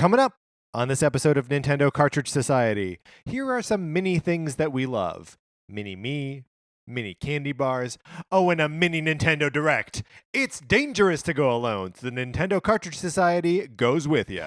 Coming up on this episode of Nintendo Cartridge Society, here are some mini things that we love. Mini me, mini candy bars, oh, and a mini Nintendo Direct. It's dangerous to go alone, so the Nintendo Cartridge Society goes with you.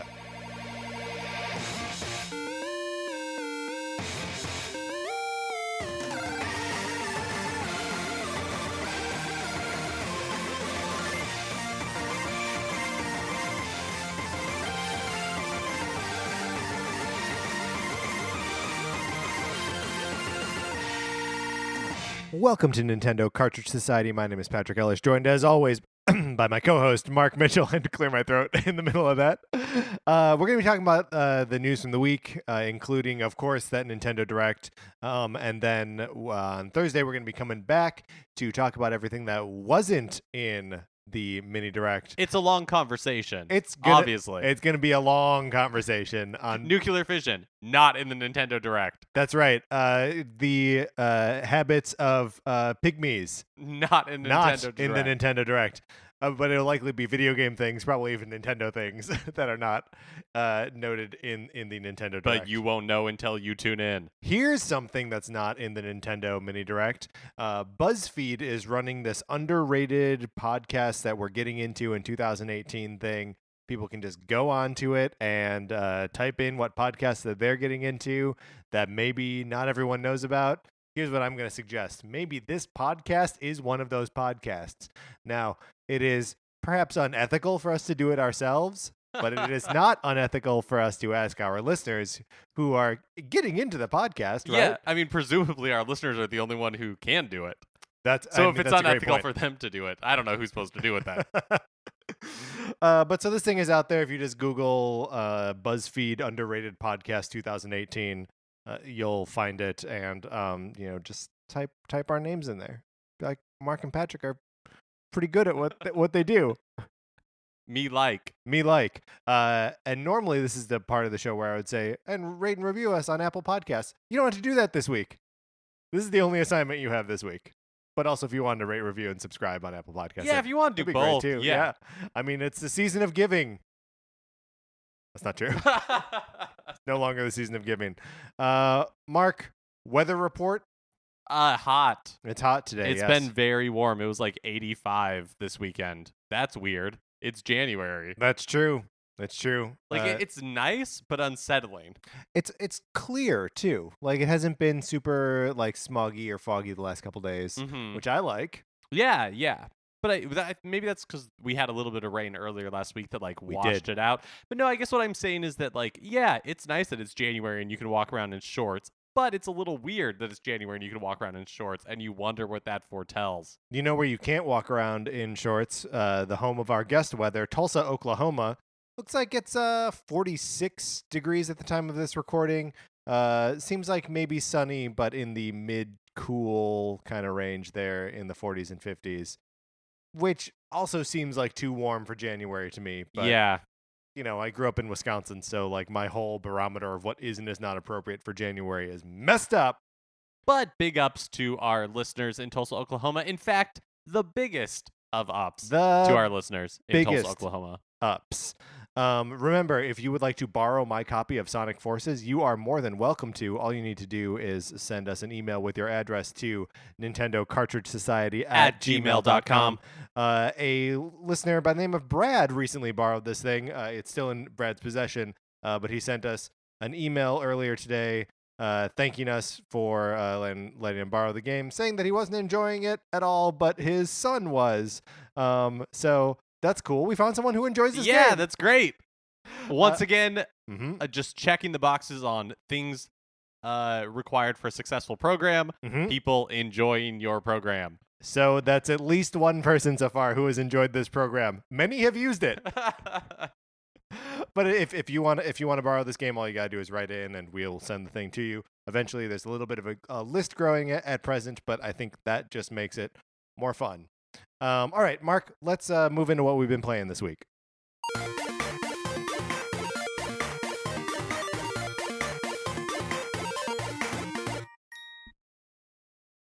Welcome to Nintendo Cartridge Society. My name is Patrick Ellis, joined as always by my co-host Mark Mitchell. I had to clear my throat in the middle of that. We're going to be talking about the news from the week, including, of course, that Nintendo Direct. And then on Thursday, we're going to be coming back to talk about everything that wasn't in the mini Direct. It's a long conversation. Obviously. It's going to be a long conversation on nuclear fission, not in the Nintendo Direct. That's right. The habits of pygmies. Not in the Nintendo Direct. But it'll likely be video game things, probably even Nintendo things that are not noted in the Nintendo Direct. But you won't know until you tune in. Here's something that's not in the Nintendo Mini Direct. BuzzFeed is running this underrated podcast that we're getting into in 2018 thing. People can just go on to it and type in what podcasts that they're getting into that maybe not everyone knows about. Here's what I'm going to suggest. Maybe this podcast is one of those podcasts. Now, it is perhaps unethical for us to do it ourselves, but it is not unethical for us to ask our listeners who are getting into the podcast, right? Yeah, I mean, presumably our listeners are the only one who can do it. If it's that's unethical for them to do it, I don't know who's supposed to do with that. But so this thing is out there. If you just Google BuzzFeed underrated podcast 2018, you'll find it, and just type our names in there. Like Mark and Patrick are pretty good at what they do. Me like. And normally this is the part of the show where I would say, and rate and review us on Apple Podcasts. You don't have to do that this week. This is the only assignment you have this week. But also, if you wanted to rate, review, and subscribe on Apple Podcasts, yeah, if you want to do both, too. Yeah, I mean, it's the season of giving. That's not true. It's no longer the season of giving. Mark, weather report. Hot. It's hot today. It's been very warm. It was like 85 this weekend. That's weird. It's January. That's true. Like it's nice, but unsettling. It's clear too. Like it hasn't been super like smoggy or foggy the last couple days, which I like. Yeah. But maybe that's because we had a little bit of rain earlier last week that like washed it out. But no, I guess what I'm saying is that like, yeah, it's nice that it's January and you can walk around in shorts. But it's a little weird that it's January and you can walk around in shorts, and you wonder what that foretells. You know where you can't walk around in shorts? The home of our guest weather, Tulsa, Oklahoma. Looks like it's 46 degrees at the time of this recording. Seems like maybe sunny, but in the mid-cool kind of range there in the 40s and 50s, which also seems like too warm for January to me. But yeah. I grew up in Wisconsin, so like my whole barometer of what is and is not appropriate for January is messed up. But big ups to our listeners in Tulsa, Oklahoma. In fact, the biggest of ups to our listeners in Tulsa, Oklahoma. Ups. Remember, if you would like to borrow my copy of Sonic Forces, you are more than welcome to. All you need to do is send us an email with your address to Nintendo Cartridge Society at gmail.com. A listener by the name of Brad recently borrowed this thing. It's still in Brad's possession, but he sent us an email earlier today thanking us for letting him borrow the game, saying that he wasn't enjoying it at all, but his son was. So that's cool. We found someone who enjoys this game. Yeah, that's great. Once again, just checking the boxes on things required for a successful program, people enjoying your program. So that's at least one person so far who has enjoyed this program. Many have used it. But if you want to borrow this game, all you gotta do is write in, and we'll send the thing to you. Eventually, there's a little bit of a list growing at present, but I think that just makes it more fun. All right, Mark, let's move into what we've been playing this week.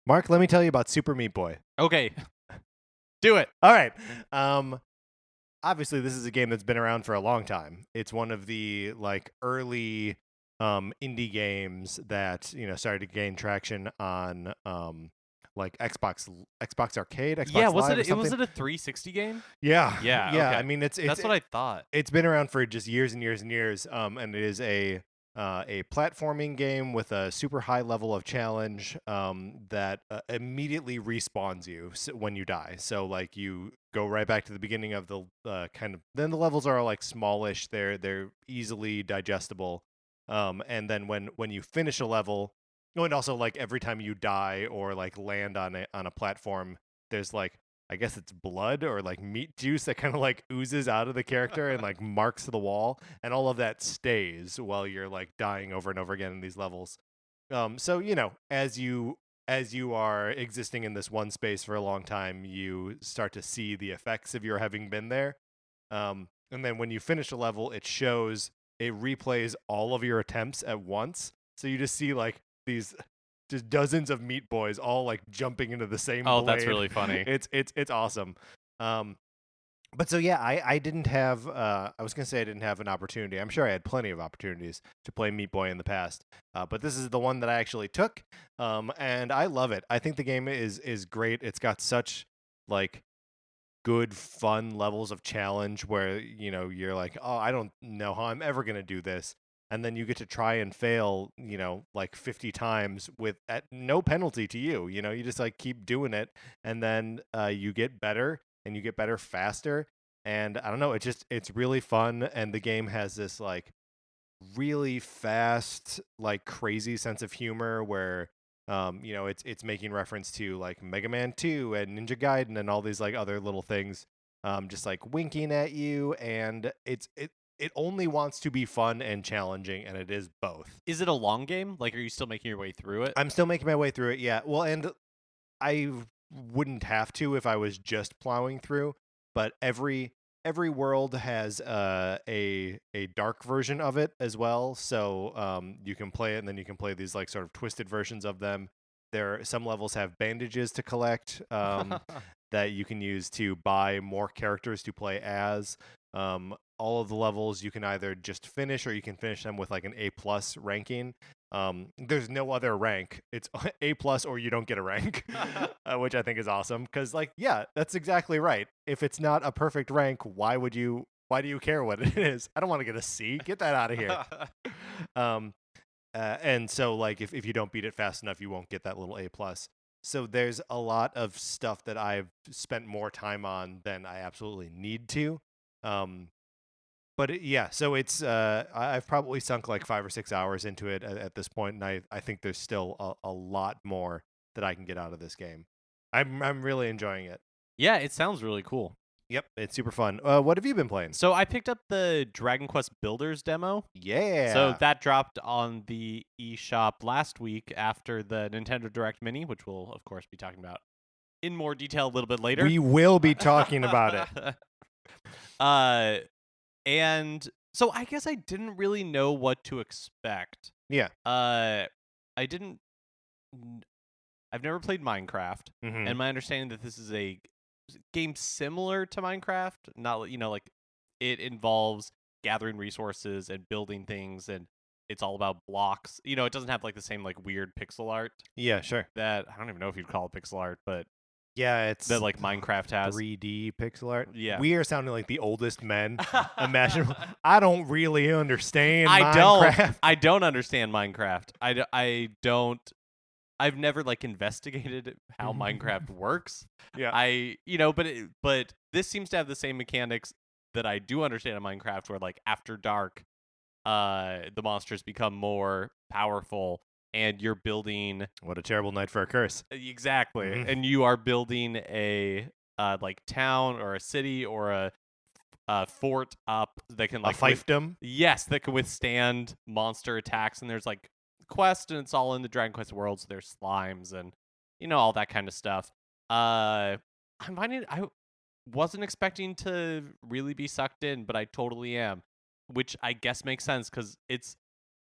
Mark, let me tell you about Super Meat Boy. Okay. Do it. All right. obviously this is a game that's been around for a long time. It's one of the like early indie games that started to gain traction on like Xbox Arcade, Yeah, Xbox Live or was something. it a 360 game? Yeah, Yeah, yeah. okay. I mean, That's what I thought. it's been around for just years and years and years. And it is a platforming game with a super high level of challenge that immediately respawns you when you die. So like you go right back to the beginning of the kind of, then the levels are like smallish. They're easily digestible. And then when you finish a level, oh, and also like every time you die or like land on a platform, there's like, I guess it's blood or like meat juice that kind of like oozes out of the character and like marks the wall, and all of that stays while you're like dying over and over again in these levels. So as you are existing in this one space for a long time, you start to see the effects of your having been there. And then when you finish a level, it replays all of your attempts at once. So you just see like these just dozens of meat boys all like jumping into the same Oh, blade. that's really funny. It's awesome. But so yeah, I didn't have I was gonna say I didn't have an opportunity. I'm sure I had plenty of opportunities to play Meat Boy in the past, but this is the one that I actually took, and I love it. I think the game is great. It's got such like good fun levels of challenge where you're like, oh, I don't know how I'm ever gonna do this, and then you get to try and fail like 50 times with at no penalty to you. You just like keep doing it, and then you get better and you get better faster, and I don't know, it's really fun, and the game has this like really fast like crazy sense of humor where it's making reference to like Mega Man 2 and Ninja Gaiden and all these like other little things, just like winking at you, and it only wants to be fun and challenging, and it is both. Is it a long game? Like, are you still making your way through it? I'm still making my way through it, yeah. Well, and I wouldn't have to if I was just plowing through, but every world has a dark version of it as well. So you can play it, and then you can play these like sort of twisted versions of them. Some levels have bandages to collect that you can use to buy more characters to play as. All of the levels you can either just finish, or you can finish them with like an A+ ranking. There's no other rank. It's A+ or you don't get a rank, which I think is awesome. Because like, yeah, that's exactly right. If it's not a perfect rank, why do you care what it is? I don't want to get a C. Get that out of here. And so like if you don't beat it fast enough, you won't get that little A+. So there's a lot of stuff that I've spent more time on than I absolutely need to. But yeah, so it's I've probably sunk like 5 or 6 hours into it at this point, and I think there's still a lot more that I can get out of this game. I'm really enjoying it. Yeah, it sounds really cool. Yep, it's super fun. What have you been playing? So I picked up the Dragon Quest Builders demo. Yeah. So that dropped on the eShop last week after the Nintendo Direct Mini, which we'll of course be talking about in more detail a little bit later. We will be talking about it. And so I guess I didn't really know what to expect. Yeah. I've never played Minecraft, Mm-hmm. and my understanding that this is a game similar to Minecraft, not like it involves gathering resources and building things, and it's all about blocks. It doesn't have like the same like weird pixel art. Yeah, sure. That I don't even know if you'd call it pixel art, but yeah, it's that like Minecraft has 3D pixel art. Yeah, we are sounding like the oldest men imaginable. I don't really understand. I don't understand Minecraft. I don't. I've never like investigated how Minecraft works. Yeah. But this seems to have the same mechanics that I do understand in Minecraft, where like after dark, the monsters become more powerful, and you're building. What a terrible night for a curse. Exactly. Mm-hmm. And you are building a like town or a city or a fort up that can like a fiefdom. Yes, that can withstand monster attacks, and there's like quest, and it's all in the Dragon Quest world, so there's slimes and all that kind of stuff. I'm finding I wasn't expecting to really be sucked in, but I totally am, which I guess makes sense because it's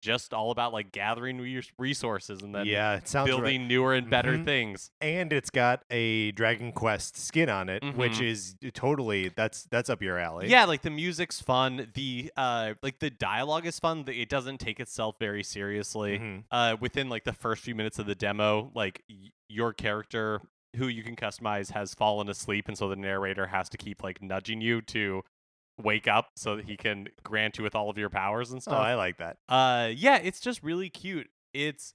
just all about like gathering resources and then Yeah, it sounds right. building newer and better Mhm. things. And it's got a Dragon Quest skin on it, which is totally that's up your alley. Yeah, like the music's fun. The like the dialogue is fun. It doesn't take itself very seriously. Within like the first few minutes of the demo, like your character who you can customize has fallen asleep, and so the narrator has to keep like nudging you to wake up so that he can grant you with all of your powers and Oh, stuff. I like that. Yeah, it's just really cute. It's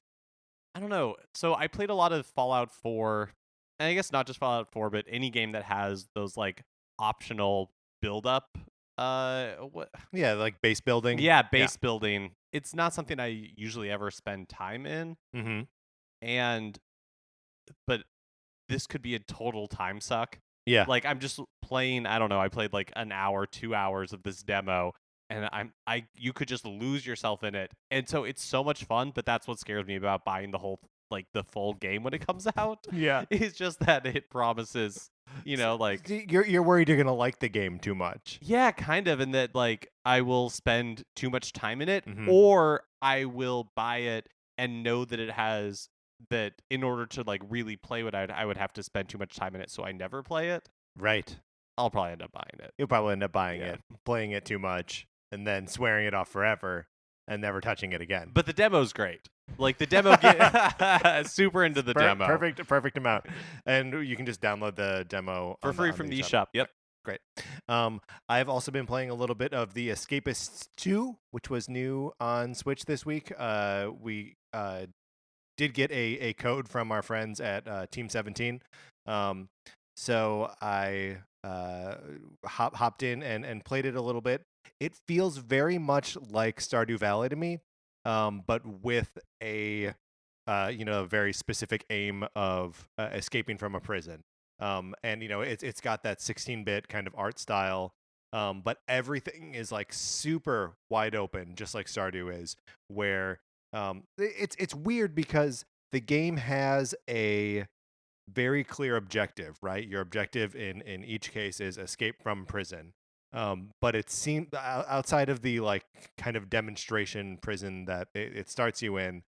I don't know. So I played a lot of Fallout 4, and I guess not just Fallout 4, but any game that has those like optional build up. What? Yeah, like base building. Yeah, base building. It's not something I usually ever spend time in, and but this could be a total time suck. Yeah. Like I'm just playing. I don't know. I played like an hour, 2 hours of this demo, and you could just lose yourself in it. And so it's so much fun. But that's what scares me about buying the full game when it comes out. Yeah. It's just that it promises, like You're worried you're gonna like the game too much. yeah, kind of, and that like I will spend too much time in it, Mhm. or I will buy it and know that it has that in order to like really play what I would have to spend too much time in it, so I never play it. Right. I'll probably end up buying it. You'll probably end up buying Yeah. it, playing it too much, and then swearing it off forever and never touching it again. But the demo's great. Like the demo get super into the demo. Perfect amount. And you can just download the demo for free on from the the eShop. eShop. Yep. Great. I've also been playing a little bit of the Escapists 2, which was new on Switch this week. We did get a code from our friends at Team 17. So I hopped in and played it a little bit. It feels very much like Stardew Valley to me, but with a very specific aim of escaping from a prison. And it's got that 16-bit kind of art style, but everything is like super wide open, just like Stardew is. Where it's weird because the game has a very clear objective, right? Your objective in each case is escape from prison. But it seemed outside of the like kind of demonstration prison that it starts you in,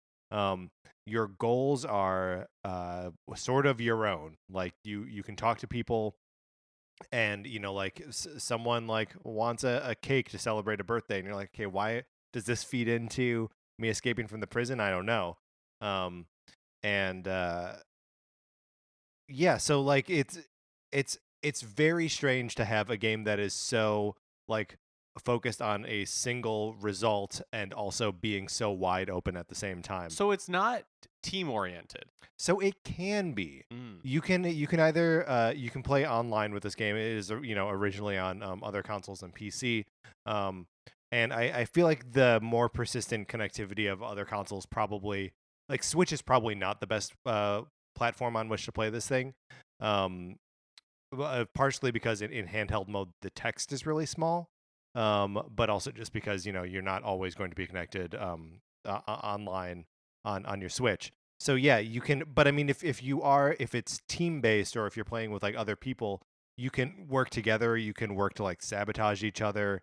your goals are sort of your own. Like you can talk to people, and like someone like wants a cake to celebrate a birthday, and you're like, okay, why does this feed into me escaping from the prison? I don't know. And Yeah, so like it's very strange to have a game that is so like focused on a single result and also being so wide open at the same time. So it's not team oriented. So it can be. You can either you can play online with this game. It is originally on other consoles and PC. And I feel like the more persistent connectivity of other consoles probably, like Switch is probably not the best platform on which to play this thing. Partially because in handheld mode the text is really small, but also just because you're not always going to be connected online on your Switch. So yeah, you can. But I mean, if it's team based, or if you're playing with like other people, you can work together. You can work to like sabotage each other.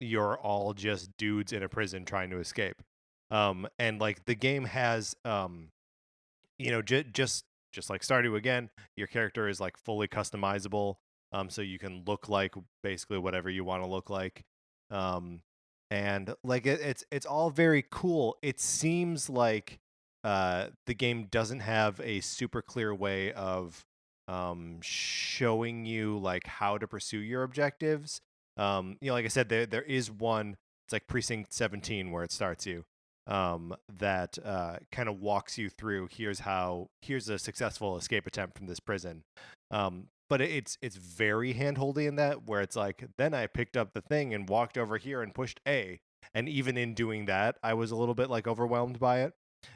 You're all just dudes in a prison trying to escape. And like the game has just like Stardew again, your character is like fully customizable. So you can look like basically whatever you want to look like. And like it's all very cool. It seems like the game doesn't have a super clear way of showing you like how to pursue your objectives. Like I said, there is one. It's like Precinct 17 where it starts you. That kind of walks you through. Here's a successful escape attempt from this prison. But it's very handholdy in that, where it's like, then I picked up the thing and walked over here and pushed A, and even in doing that, I was a little bit like overwhelmed by it.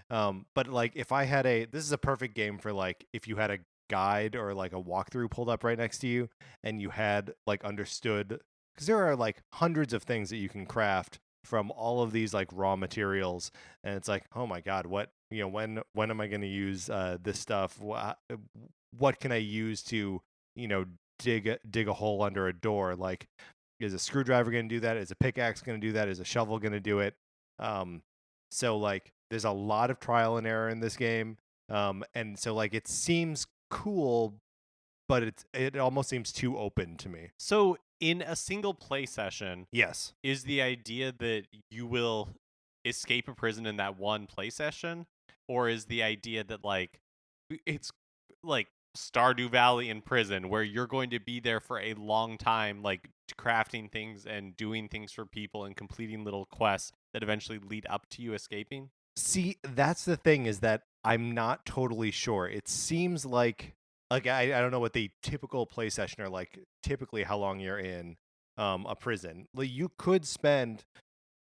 But like if I had this is a perfect game for like if you had a guide or like a walkthrough pulled up right next to you, and you had like understood, because there are like hundreds of things that you can craft from all of these like raw materials, and it's like, oh my god, what when am I going to use this stuff? What can I use to dig a hole under a door? Like, is a screwdriver going to do that? Is a pickaxe going to do that? Is a shovel going to do it? So like there's a lot of trial and error in this game. And so like it seems cool, but it almost seems too open to me. So in a single play session, Yes. is the idea that you will escape a prison in that one play session, or is the idea that like it's like Stardew Valley in prison where you're going to be there for a long time, like crafting things and doing things for people and completing little quests that eventually lead up to you escaping? See, that's the thing, is that I'm not totally sure. It seems like I don't know what the typical play session are like. Typically, how long you're in a prison. Like you could spend,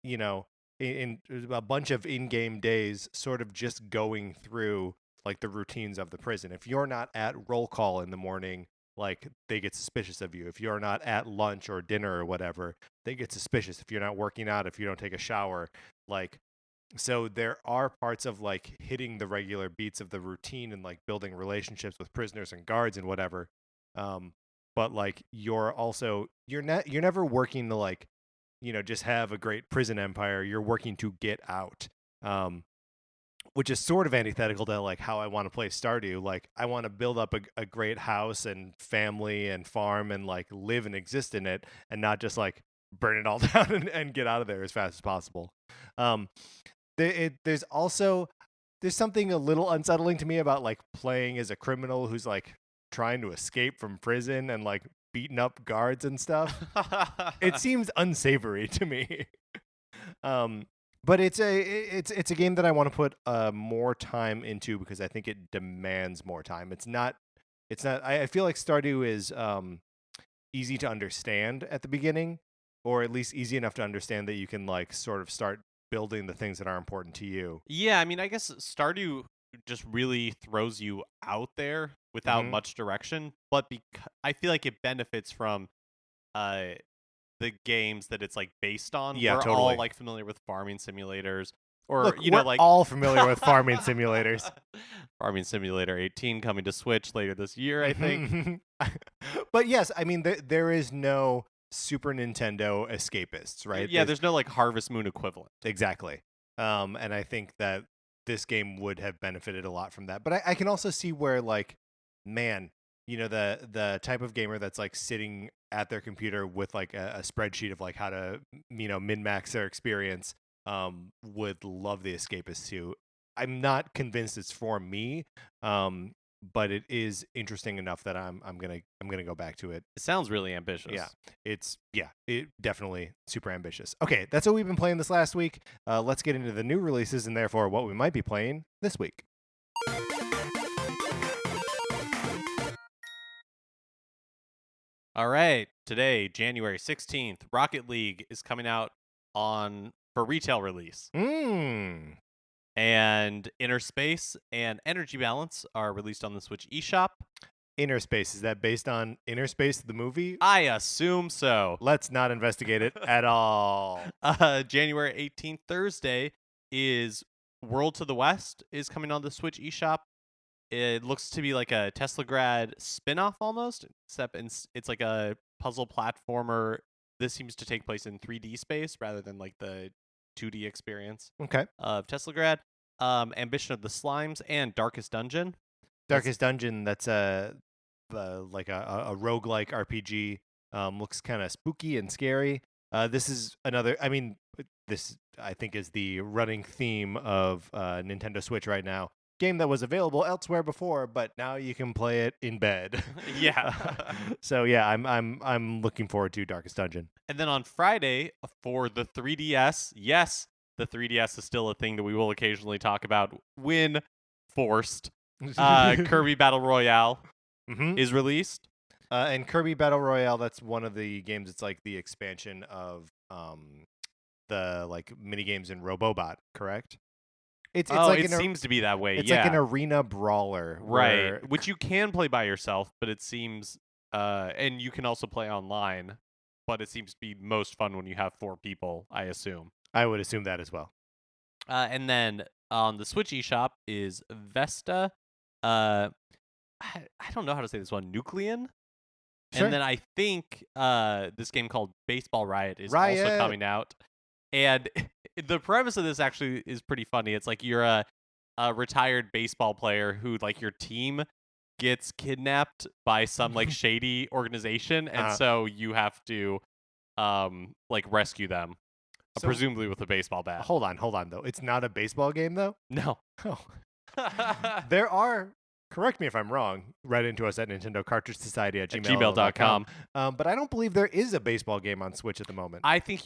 you know, in a bunch of in-game days, sort of just going through like the routines of the prison. If you're not at roll call in the morning, like they get suspicious of you. If you're not at lunch or dinner or whatever, they get suspicious. If you're not working out, if you don't take a shower, like so there are parts of like hitting the regular beats of the routine and like building relationships with prisoners and guards and whatever. um but like you're never working to like, just have a great prison empire. You're working to get out, which is sort of antithetical to like how I want to play Stardew. Like I want to build up a great house and family and farm and like live and exist in it, and not just like burn it all down and get out of there as fast as possible. um there's also there's something a little unsettling to me about like playing as a criminal who's like trying to escape from prison and like beating up guards and stuff. It seems unsavory to me. um but it's a game that I want to put more time into because I think it demands more time. It's not I feel like Stardew is easy to understand at the beginning, or at least easy enough to understand that you can like sort of start building the things that are important to you. Yeah, I mean, I guess Stardew just really throws you out there without Hmm. much direction, but I feel like it benefits from uh the games that it's like based on. Yeah, We're all totally. like familiar with farming simulators, or Look, we're like all familiar with farming simulators. Farming Simulator 18 coming to Switch later this year, I think. Mhm. But yes, I mean there is no Super Nintendo Escapists, right? Yeah, there's no like Harvest Moon equivalent. Exactly. And I think that this game would have benefited a lot from that. But I can also see where, like, man, the type of gamer that's like sitting at their computer with like a spreadsheet of like how to min max their experience would love the Escapists too. I'm not convinced it's for me, but it is interesting enough that I'm gonna go back to it. It sounds really ambitious. It definitely super ambitious. Okay, that's what we've been playing this last week. Let's get into the new releases and therefore what we might be playing this week. All right, today, January 16th, Rocket League is coming out for retail release. And Inner Space and Energy Balance are released on the Switch eShop. Inner Space, is that based on Inner Space, the movie? I assume so. Let's not investigate it at all. January 18th, Thursday, is World to the West is coming on the Switch eShop. It looks to be like a Teslagrad spin-off almost, except it's like a puzzle platformer. This seems to take place in 3D space rather than like the 2D experience of Teslagrad. Ambition of the Slimes and Darkest Dungeon. Darkest Dungeon, that's like a roguelike RPG. Looks kind of spooky and scary. This is another, I mean, this I think is the running theme of Nintendo Switch right now. Game that was available elsewhere before, but now you can play it in bed. Yeah. So yeah, I'm looking forward to Darkest Dungeon. And then on Friday for the 3DS, yes, the 3DS is still a thing that we will occasionally talk about when forced. Kirby Battle Royale is released. And Kirby Battle Royale, that's one of the games. It's like the expansion of the like mini games in Robobot, correct? It's like it seems to be that way. It's like an arena brawler, right? Which you can play by yourself, but it seems, and you can also play online, but it seems to be most fun when you have 4 people. I assume. I would assume that as well. And then on the Switch eShop is Vesta. I don't know how to say this one. Nuclean. Sure. And then I think this game called Baseball Riot is also coming out. And the premise of this actually is pretty funny. It's like you're a retired baseball player who like your team gets kidnapped by some like shady organization, and so you have to like rescue them, presumably with a baseball bat. Hold on though. It's not a baseball game though? No. Oh. There are, correct me if I'm wrong, write into us at Nintendo Cartridge Society at gmail.com. But I don't believe there is a baseball game on Switch at the moment. I think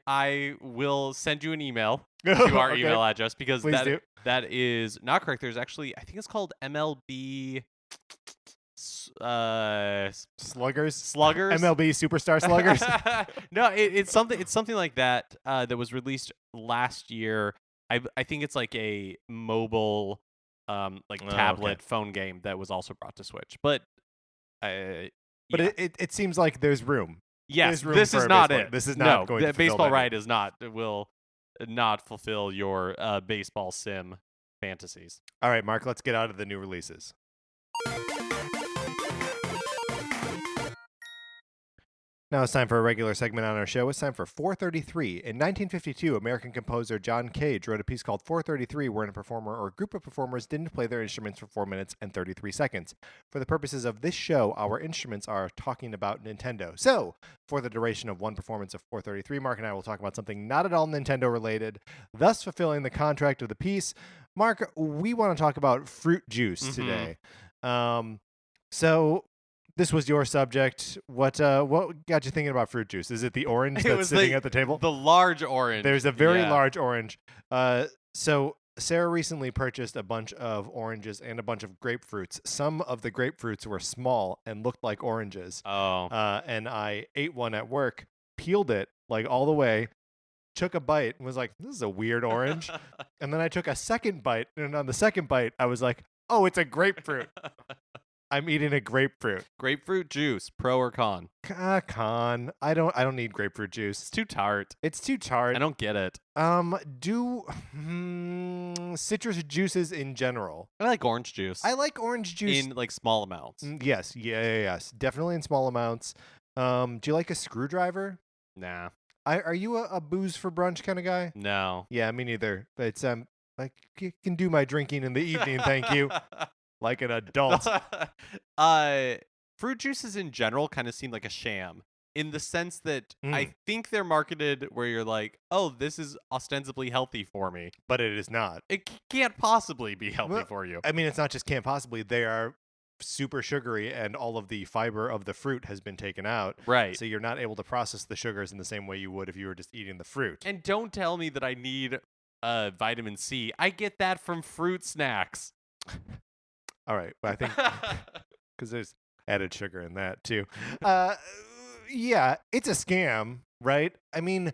I will send you an email to our email address, because that is not correct. There's actually, I think it's called MLB Sluggers? MLB Superstar Sluggers? No, it's something like that that was released last year. I think it's like a mobile tablet phone game that was also brought to Switch. But it seems like there's room. Yes, there's room this is not it. This is not going to fulfill baseball that ride is not. It will not fulfill your baseball sim fantasies. All right, Mark, let's get out of the new releases. Now it's time for a regular segment on our show. It's time for 433. In 1952, American composer John Cage wrote a piece called 433, wherein a performer or a group of performers didn't play their instruments for 4 minutes and 33 seconds. For the purposes of this show, our instruments are talking about Nintendo. So, for the duration of one performance of 433, Mark and I will talk about something not at all Nintendo related, thus fulfilling the contract of the piece. Mark, we want to talk about fruit juice today. So this was your subject. What got you thinking about fruit juice? Is it the orange that's sitting at the table? The large orange. There's a very large orange. So Sarah recently purchased a bunch of oranges and a bunch of grapefruits. Some of the grapefruits were small and looked like oranges. Oh. And I ate one at work, peeled it like all the way, took a bite, and was like, this is a weird orange. And then I took a second bite, and on the second bite, I was like, oh, it's a grapefruit. I'm eating a grapefruit. Grapefruit juice, pro or con? Con. I don't need grapefruit juice. It's too tart. It's too tart. I don't get it. Citrus juices in general. I like orange juice. I like orange juice in like small amounts. Yes. Yes. Definitely in small amounts. Do you like a screwdriver? Nah. Are you a booze for brunch kind of guy? No. Yeah, me neither. It's I can do my drinking in the evening, thank you. Like an adult. Fruit juices in general kind of seem like a sham, in the sense that I think they're marketed where you're like, oh, this is ostensibly healthy for me. But it is not. It can't possibly be healthy for you. I mean, it's not just can't possibly. They are super sugary, and all of the fiber of the fruit has been taken out. Right. So you're not able to process the sugars in the same way you would if you were just eating the fruit. And don't tell me that I need vitamin C. I get that from fruit snacks. All right. Well, I think because there's added sugar in that too. Yeah, it's a scam, right? I mean,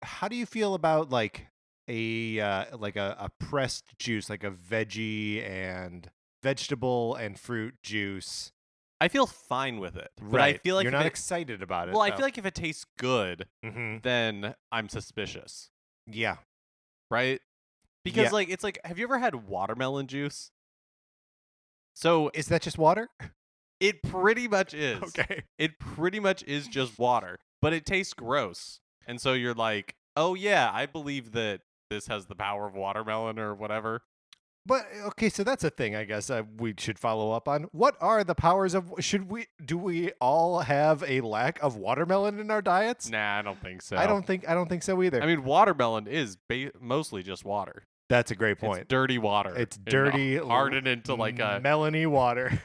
how do you feel about like a pressed juice, like a veggie and vegetable and fruit juice? I feel fine with it, but right. I feel like you're not excited about it. Well, I feel like if it tastes good, then I'm suspicious. Yeah. Right? Because like it's like, have you ever had watermelon juice? So is that just water? It pretty much is. Okay. It pretty much is just water, but it tastes gross. And so you're like, oh yeah, I believe that this has the power of watermelon or whatever. But okay, so that's a thing I guess we should follow up on. What are the powers of do we all have a lack of watermelon in our diets? Nah, I don't think so. I don't think so either. I mean, watermelon is mostly just water. That's a great point. It's dirty water. It's dirty, hardened into like a melony water.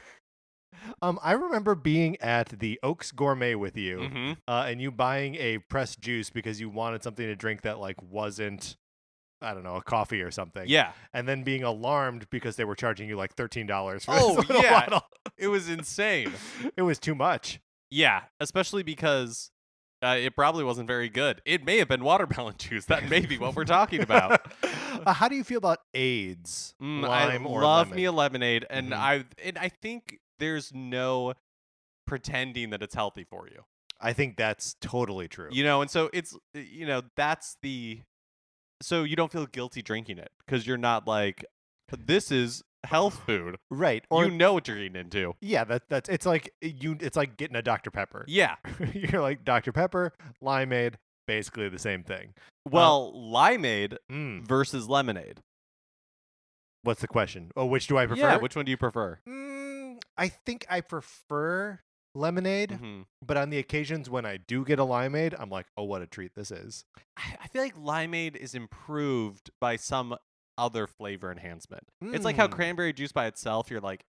I remember being at the Oaks Gourmet with you, and you buying a pressed juice because you wanted something to drink that like wasn't, I don't know, a coffee or something. Yeah. And then being alarmed because they were charging you like $13 for this little bottle. It was insane. It was too much. Yeah, especially because it probably wasn't very good. It may have been watermelon juice. That may be what we're talking about. How do you feel about AIDS? Lime I or love lemon? me a lemonade, and I think there's no pretending that it's healthy for you. I think that's totally true. You know, and so it's, you know, so you don't feel guilty drinking it because you're not like, this is health food. Right. Or you know what you're eating into. Yeah, it's like getting a Dr. Pepper. Yeah. You're like Dr. Pepper, limeade, basically the same thing. Well, limeade Mm, versus lemonade. what's the question? Oh, which do I prefer? Yeah, which one do you prefer? I think I prefer lemonade, Mm-hmm. but on the occasions when I do get a limeade, I'm like, oh, what a treat this is. I feel like limeade is improved by some other flavor enhancement. It's like how cranberry juice by itself, you're like,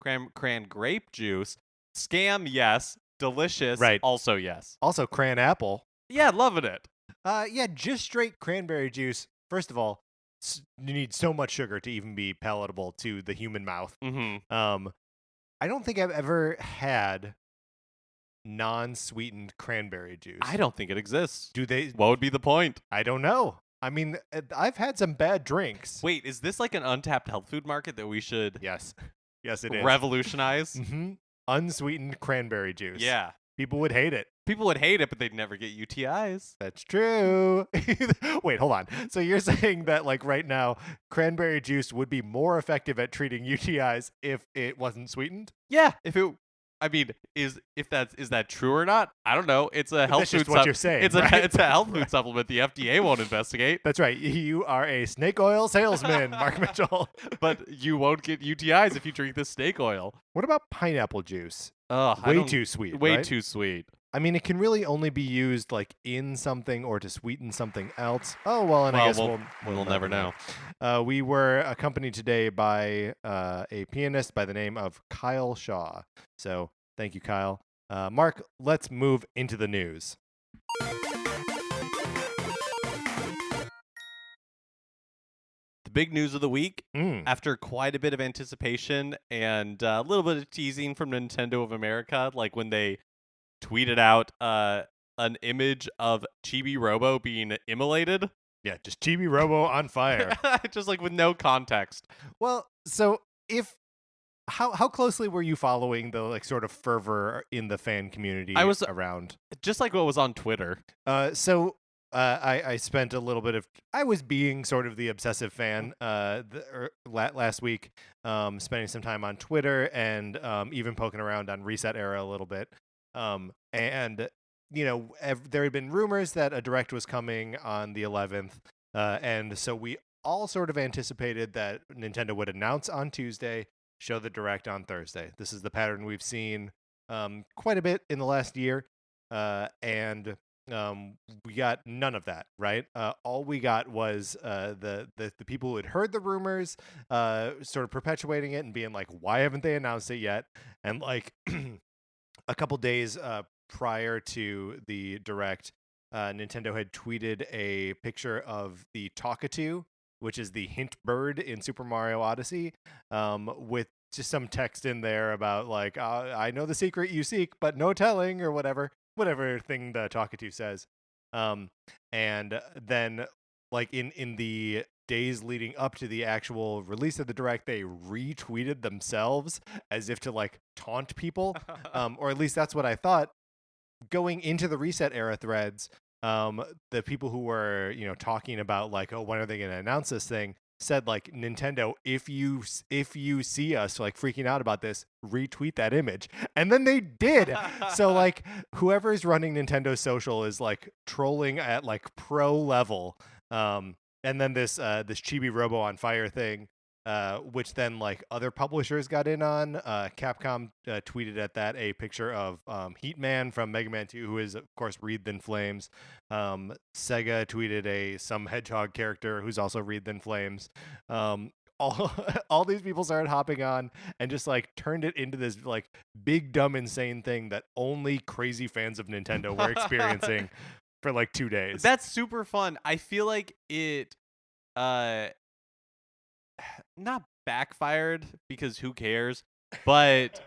cran grape juice. Scam, yes. Delicious, Right. also yes. Also, cran apple. Yeah, loving it. Yeah, just straight cranberry juice. First of all, you need so much sugar to even be palatable to the human mouth. Mm-hmm. I don't think I've ever had non-sweetened cranberry juice. I don't think it exists. Do they? What would be the point? I don't know. I mean, I've had some bad drinks. Wait, is this like an untapped health food market that we should Yes, yes, it is. revolutionize? Mm-hmm. Unsweetened cranberry juice. Yeah. People would hate it. People would hate it, but they'd never get UTIs. That's true. Wait, hold on. So you're saying that like right now, cranberry juice would be more effective at treating UTIs if it wasn't sweetened? Yeah, is that true or not? I don't know. It's a health That's food just what you're saying. It's right? it's a health food supplement the FDA won't investigate. That's right. You are a snake oil salesman, Mark Mitchell. But you won't get UTIs if you drink this snake oil. What about pineapple juice? Ugh, Way too sweet. Way right? too sweet. I mean, it can really only be used like in something or to sweeten something else. Oh well, and I guess we'll never know. We were accompanied today by a pianist by the name of Kyle Shaw. So thank you, Kyle. Mark, let's move into the news. The big news of the week, Mm. after quite a bit of anticipation and a little bit of teasing from Nintendo of America, like when they tweeted out an image of Chibi Robo being immolated. Yeah, just Chibi Robo on fire. Just like with no context. Well, so how closely were you following the like sort of fervor in the fan community around? Just like what was on Twitter. I spent a little bit of I was being sort of the obsessive fan last week, spending some time on Twitter and even poking around on Reset Era a little bit. And you know, there had been rumors that a direct was coming on the 11th, and so we all sort of anticipated that Nintendo would announce on Tuesday, show the direct on Thursday. This is the pattern we've seen quite a bit in the last year, and we got none of that, right? All we got was the people who had heard the rumors sort of perpetuating it and being like, why haven't they announced it yet? And like a couple days prior to the direct, Nintendo had tweeted a picture of the Talkatoo, which is the hint bird in Super Mario Odyssey, with just some text in there about like, I know the secret you seek, but no telling, or whatever thing the Talkatoo says. And then like in the days leading up to the actual release of the direct, they retweeted themselves as if to like taunt people, or at least that's what I thought. Going into the Reset Era threads, the people who were talking about like, oh, when are they going to announce this thing, said like, Nintendo, if you see us like freaking out about this, retweet that image. And then they did. So like whoever's running Nintendo social is like trolling at like pro level. And then this Chibi Robo on fire thing, which then like other publishers got in on. Capcom tweeted at that a picture of Heatman from Mega Man 2, who is of course wreathed in flames. Sega tweeted some hedgehog character who's also wreathed in flames. All these people started hopping on and just like turned it into this like big dumb insane thing that only crazy fans of Nintendo were experiencing for like 2 days. That's super fun. I feel like it not backfired, because who cares, but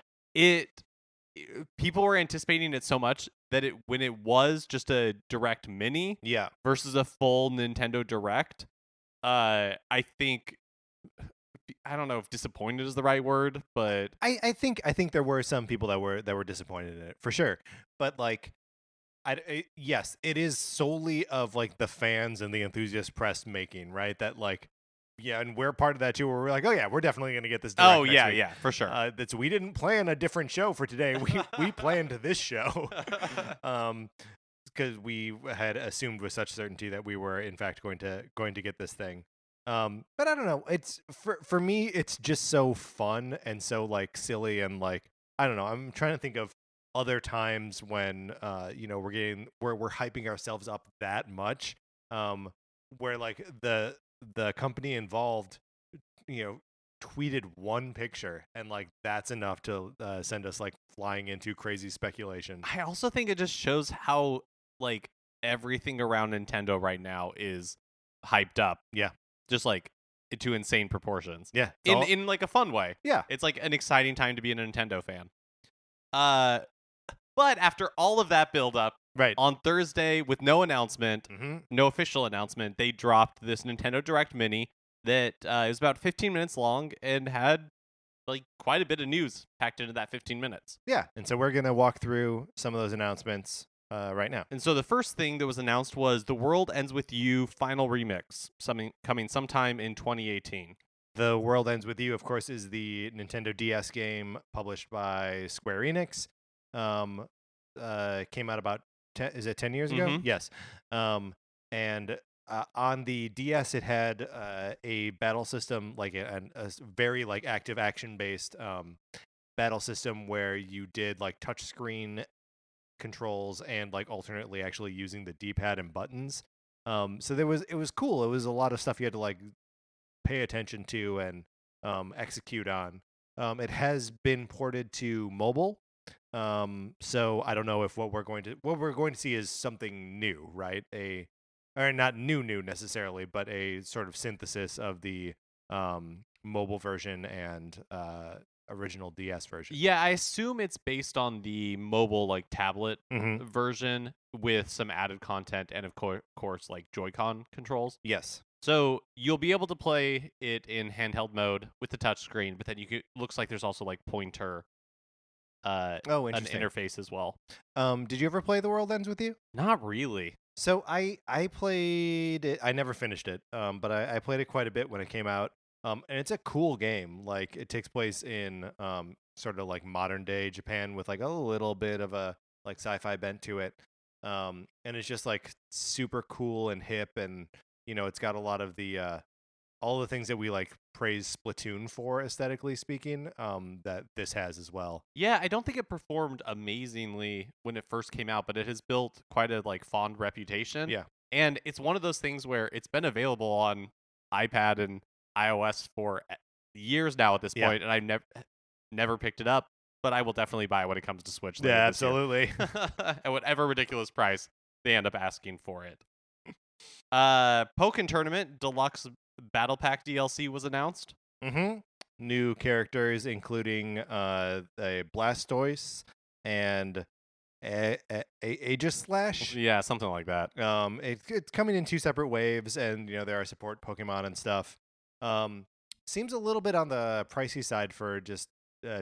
people were anticipating it so much that when it was just a direct mini versus a full Nintendo Direct, I think, I don't know if disappointed is the right word, but I think there were some people that were disappointed in it for sure. But like, yes, it is solely of like the fans and the enthusiast press making, right? That like, yeah, and we're part of that too. Where we're like, oh yeah, we're definitely going to get this. Direct next week. Yeah, for sure. We didn't plan a different show for today. We planned this show. because we had assumed with such certainty that we were in fact going to get this thing. But I don't know. It's for me, it's just so fun and so like silly and like I don't know. I'm trying to think of other times when we're hyping ourselves up that much. Where like the company involved, tweeted one picture and like that's enough to send us like flying into crazy speculation. I also think it just shows how like everything around Nintendo right now is hyped up. Yeah. Just like to insane proportions. Yeah. In like a fun way. Yeah. It's like an exciting time to be a Nintendo fan. But after all of that build up, right on Thursday with no announcement, mm-hmm. no official announcement, they dropped this Nintendo Direct Mini that is about 15 minutes long and had like quite a bit of news packed into that 15 minutes. Yeah, and so we're going to walk through some of those announcements right now. And so the first thing that was announced was The World Ends With You Final Remix, coming sometime in 2018. The World Ends With You, of course, is the Nintendo DS game published by Square Enix. Came out about 10 years ago? Mm-hmm. Yes. And on the DS, it had a battle system, like a very like active action based battle system where you did like touch screen controls and like alternately actually using the D-pad and buttons. So it was cool. It was a lot of stuff you had to like pay attention to and execute on. It has been ported to mobile. So I don't know if what we're going to see is something new, right? Or not new necessarily, but a sort of synthesis of the mobile version and original DS version. Yeah, I assume it's based on the mobile like tablet mm-hmm. version with some added content and of course like Joy-Con controls. Yes. So you'll be able to play it in handheld mode with the touchscreen, but then looks like there's also like pointer an interface as well. Did you ever play The World Ends With You? Not really. So I played it. I never finished it, but I played it quite a bit when it came out. And it's a cool game. Like it takes place in sort of like modern day Japan with like a little bit of a like sci-fi bent to it. And it's just like super cool and hip, and it's got a lot of the all the things that we like praise Splatoon for, aesthetically speaking, that this has as well. Yeah, I don't think it performed amazingly when it first came out, but it has built quite a like fond reputation. Yeah. And it's one of those things where it's been available on iPad and iOS for years now at this point, and I've never picked it up, but I will definitely buy it when it comes to Switch later Yeah, this year. absolutely. At whatever ridiculous price they end up asking for it. Pokken Tournament Deluxe Battle Pack DLC was announced. Mm-hmm. New characters, including a Blastoise and Aegislash. Yeah, something like that. It's coming in 2 separate waves, and there are support Pokemon and stuff. Seems a little bit on the pricey side for just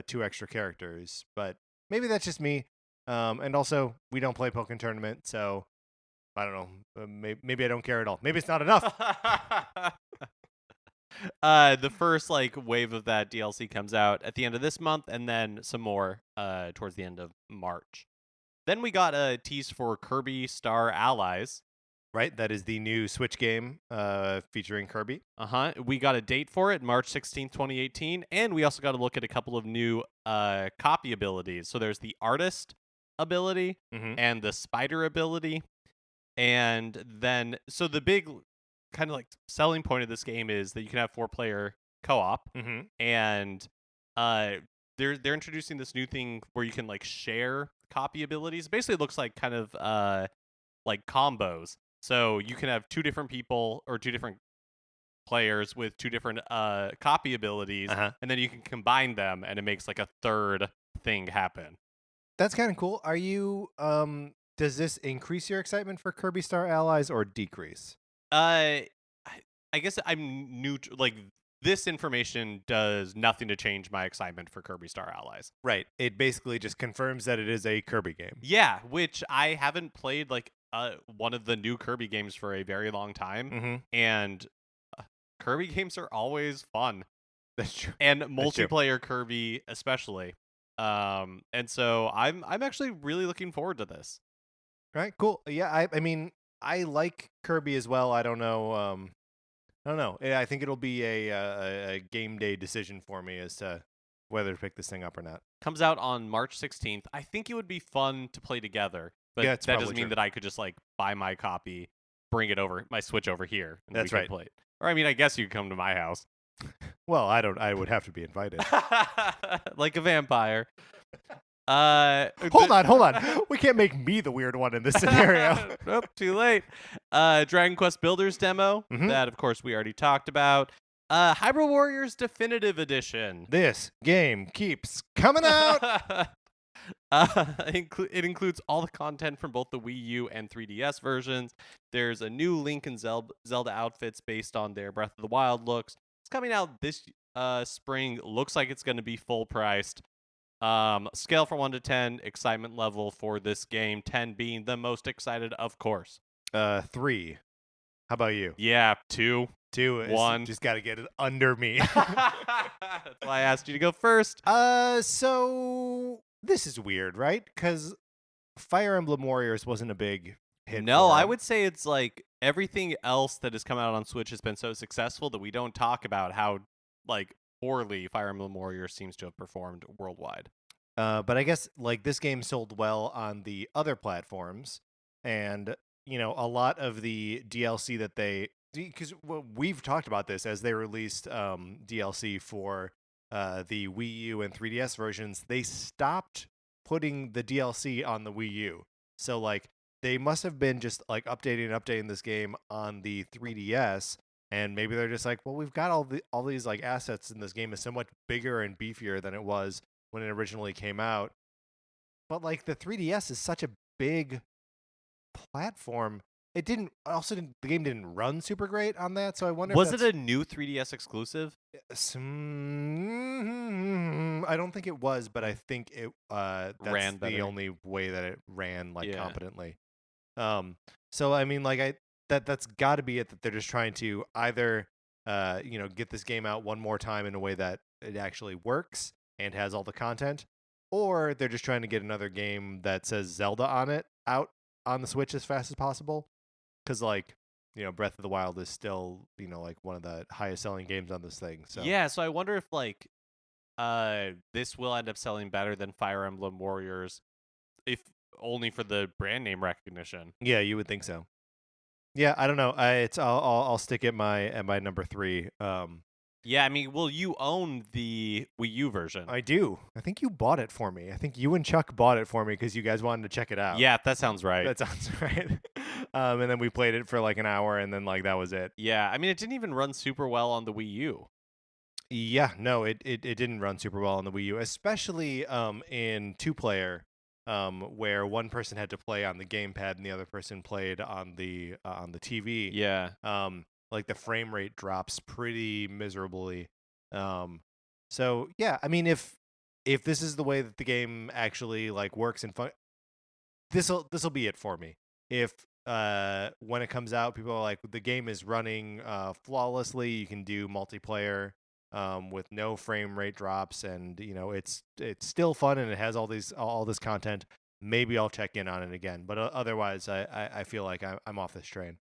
2 extra characters, but maybe that's just me. And also, we don't play Pokken Tournament, so I don't know. Maybe I don't care at all. Maybe it's not enough. The first like wave of that DLC comes out at the end of this month, and then some more towards the end of March. Then we got a tease for Kirby Star Allies. Right, that is the new Switch game featuring Kirby. We got a date for it, March 16th, 2018, and we also got to look at a couple of new copy abilities. So there's the Artist ability and the Spider ability. And then, so the big kind of like selling point of this game is that you can have 4-player co-op, and they're introducing this new thing where you can like share copy abilities. Basically, it looks like kind of like combos. So you can have 2 different people or 2 different players with 2 different copy abilities, and then you can combine them, and it makes like a third thing happen. That's kind of cool. Are you does this increase your excitement for Kirby Star Allies or decrease? I guess I'm neutral. Like, this information does nothing to change my excitement for Kirby Star Allies. Right. It basically just confirms that it is a Kirby game. Yeah, which I haven't played like one of the new Kirby games for a very long time, and Kirby games are always fun. That's true. And multiplayer Kirby especially. And so I'm actually really looking forward to this. Right, cool. Yeah, I mean, I like Kirby as well. I don't know. I don't know. I think it'll be a game day decision for me as to whether to pick this thing up or not. Comes out on March 16th. I think it would be fun to play together, but Yeah, it's that probably doesn't mean true. that I could just like buy my copy, bring it over, my Switch over here, and That's we right. can play it. Or I mean, I guess you could come to my house. Well, I don't. I would have to be invited. Like a vampire. Hold on. We can't make me the weird one in this scenario. Nope, too late. Dragon Quest Builders demo. Mhm. That, of course, we already talked about. Hyrule Warriors Definitive Edition. This game keeps coming out. It includes all the content from both the Wii U and 3DS versions. There's a new Link and Zelda outfits based on their Breath of the Wild looks. It's coming out this spring. Looks like it's going to be full priced. Scale from 1 to 10, excitement level for this game. 10 being the most excited, of course. 3. How about you? Yeah, 2. 2 is 1. just got to get it under me. That's why I asked you to go first. So this is weird, right? Because Fire Emblem Warriors wasn't a big hit. No, for I him. would say it's like everything else that has come out on Switch has been so successful that we don't talk about how like poorly Fire Emblem Warriors seems to have performed worldwide. But I guess like this game sold well on the other platforms, and a lot of the DLC that because we've talked about this as they released DLC for the Wii U and 3DS versions, they stopped putting the DLC on the Wii U. So like they must have been just like updating this game on the 3DS. And maybe they're just like, well, we've got all these like assets, and this game is so much bigger and beefier than it was when it originally came out. But like the 3DS is such a big platform. The game didn't run super great on that, so I wonder Was if it a new 3DS exclusive? I don't think it was, but I think it that's Ran the better. only way that it ran like Yeah. competently. So I mean like that's got to be it, that they're just trying to either get this game out one more time in a way that it actually works and has all the content, or they're just trying to get another game that says Zelda on it out on the Switch as fast as possible, because like Breath of the Wild is still like one of the highest selling games on this thing. So Yeah, so I wonder if like this will end up selling better than Fire Emblem Warriors, if only for the brand name recognition. yeah, you would think so. Yeah, I don't know. I'll stick at my number 3. Yeah, I mean, well, you own the Wii U version. I do. I think you bought it for me. I think you and Chuck bought it for me because you guys wanted to check it out. Yeah, that sounds right. That sounds right. And then we played it for like an hour, and then like that was it. Yeah, I mean, it didn't even run super well on the Wii U. Yeah, no, it didn't run super well on the Wii U, especially in 2-player, where one person had to play on the gamepad and the other person played on the TV. Yeah. Like the frame rate drops pretty miserably. So yeah, I mean, if this is the way that the game actually like works and this'll be it for me. If when it comes out, people are like, the game is running flawlessly, you can do multiplayer with no frame rate drops, and it's still fun and it has all this content, maybe I'll check in on it again. But otherwise, I feel like I'm off this train.